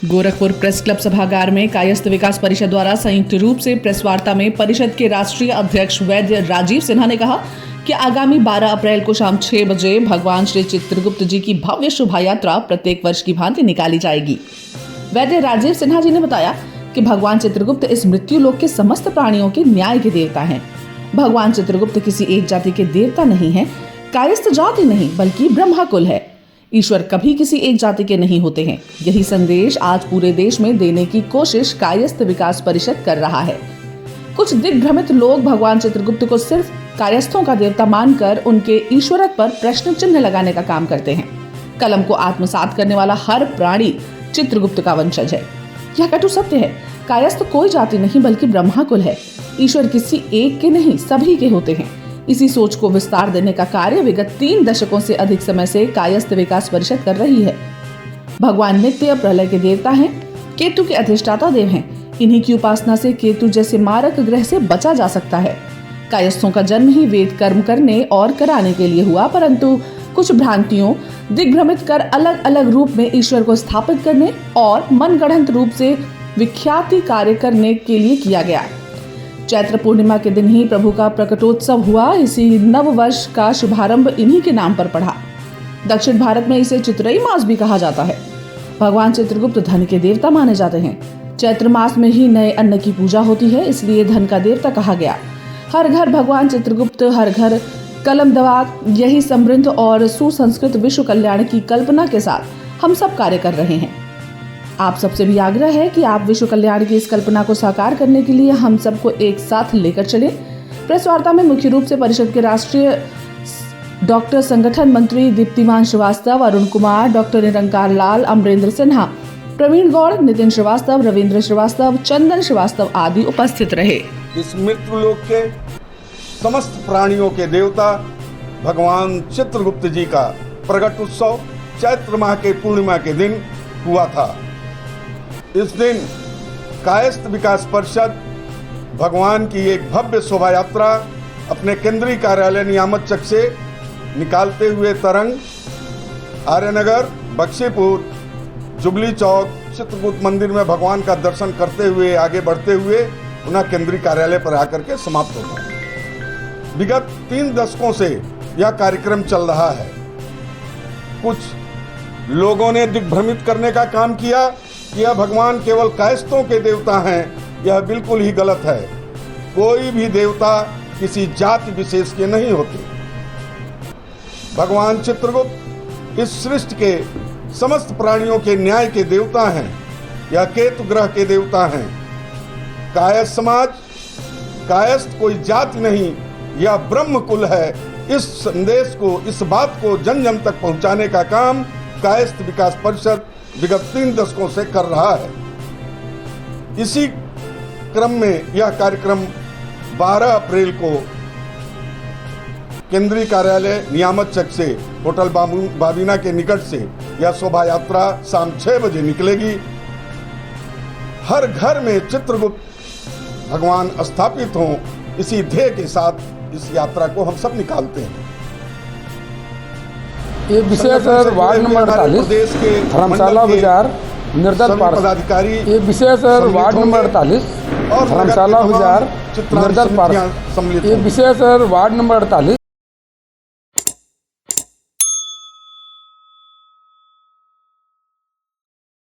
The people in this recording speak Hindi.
गोरखपुर प्रेस क्लब सभागार में कायस्थ विकास परिषद द्वारा संयुक्त रूप से प्रेस वार्ता में परिषद के राष्ट्रीय अध्यक्ष वैद्य राजीव सिन्हा ने कहा कि आगामी 12 अप्रैल को शाम 6 बजे भगवान श्री चित्रगुप्त जी की भव्य शोभा यात्रा प्रत्येक वर्ष की भांति निकाली जाएगी। वैद्य राजीव सिन्हा जी ने बताया कि भगवान चित्रगुप्त इस मृत्यु लोक के समस्त प्राणियों के न्याय के देवता हैं। भगवान चित्रगुप्त किसी एक जाति के देवता नहीं है, कायस्थ जाति नहीं बल्कि ब्रह्मा कुल है। ईश्वर कभी किसी एक जाति के नहीं होते हैं। यही संदेश आज पूरे देश में देने की कोशिश कायस्थ विकास परिषद कर रहा है। कुछ दिग्भ्रमित लोग भगवान चित्रगुप्त को सिर्फ कायस्थों का देवता मानकर उनके ईश्वरत्व पर प्रश्न चिन्ह लगाने का काम करते हैं। कलम को आत्मसात करने वाला हर प्राणी चित्रगुप्त का वंशज है। यह कटु सत्य है। कायस्थ कोई जाति नहीं बल्कि ब्रह्मा कुल है। ईश्वर किसी एक के नहीं, सभी के होते हैं। इसी सोच को विस्तार देने का कार्य विगत 3 दशकों से अधिक समय से कायस्थ विकास परिषद कर रही है। भगवान नित्य प्रलय के देवता हैं, केतु के अधिष्ठाता देव हैं। इन्हीं की उपासना से केतु जैसे मारक ग्रह से बचा जा सकता है। कायस्थों का जन्म ही वेद कर्म करने और कराने के लिए हुआ, परंतु कुछ भ्रांतियों दिग्भ्रमित कर अलग अलग रूप में ईश्वर को स्थापित करने और मनगढ़ंत रूप से विख्याति कार्य करने के लिए किया गया। चैत्र पूर्णिमा के दिन ही प्रभु का प्रकटोत्सव हुआ। इसी नव वर्ष का शुभारंभ इन्हीं के नाम पर पड़ा। दक्षिण भारत में इसे चित्रई मास भी कहा जाता है। भगवान चित्रगुप्त धन के देवता माने जाते हैं। चैत्र मास में ही नए अन्न की पूजा होती है, इसलिए धन का देवता कहा गया। हर घर भगवान चित्रगुप्त, हर घर कलम दवात, यही समृद्ध और सुसंस्कृत विश्व कल्याण की कल्पना के साथ हम सब कार्य कर रहे हैं। आप सबसे भी आग्रह है कि आप विश्व कल्याण की इस कल्पना को साकार करने के लिए हम सबको एक साथ लेकर चलें। प्रेस वार्ता में मुख्य रूप से परिषद के राष्ट्रीय डॉक्टर संगठन मंत्री दीप्तिमान श्रीवास्तव, अरुण कुमार, डॉक्टर निरंकार लाल, अमरेंद्र सिन्हा, प्रवीण गौड़, नितिन श्रीवास्तव, रविंद्र श्रीवास्तव, चंदन श्रीवास्तव आदि उपस्थित रहे। इस मृत्यु लोक के समस्त प्राणियों के देवता भगवान चित्रगुप्त जी का प्रकट उत्सव चैत्र माह के पूर्णिमा के दिन हुआ था। इस दिन कायस्थ विकास परिषद भगवान की एक भव्य शोभा यात्रा अपने केंद्रीय कार्यालय नियामक चक से निकालते हुए तरंग आर्यनगर, बख्शीपुर, जुबली चौक, चित्रकूट मंदिर में भगवान का दर्शन करते हुए आगे बढ़ते हुए पुनः केंद्रीय कार्यालय पर आकर के समाप्त होगा। विगत 3 दशकों से यह कार्यक्रम चल रहा है। कुछ लोगों ने दिग्भ्रमित करने का काम किया कि यह भगवान केवल कायस्थों के देवता हैं। यह बिल्कुल ही गलत है। कोई भी देवता किसी जाति विशेष के नहीं होते। भगवान चित्रगुप्त इस सृष्टि के समस्त प्राणियों के न्याय के देवता हैं। यह केतु ग्रह के देवता हैं। कायस्थ समाज, कायस्थ कोई जाति नहीं, यह ब्रह्म कुल है। इस संदेश को, इस बात को जन जन तक पहुंचाने का काम कायस्थ विकास परिषद विगत 3 दशकों से कर रहा है। इसी क्रम में यह कार्यक्रम 12 अप्रैल को केंद्रीय कार्यालय नियामक चक से होटल बाबीना के निकट से यह शोभा यात्रा शाम 6 बजे निकलेगी। हर घर में चित्रगुप्त भगवान स्थापित हों, इसी ध्येय के साथ इस यात्रा को हम सब निकालते हैं। ये विषय सर वार्ड नंबर 48 धर्मशाला बाजार निर्दल पदाधिकारी। ये विषय सर वार्ड नंबर 48 धर्मशाला बाजार निर्दल पार्षद। ये विषय सर वार्ड नंबर 48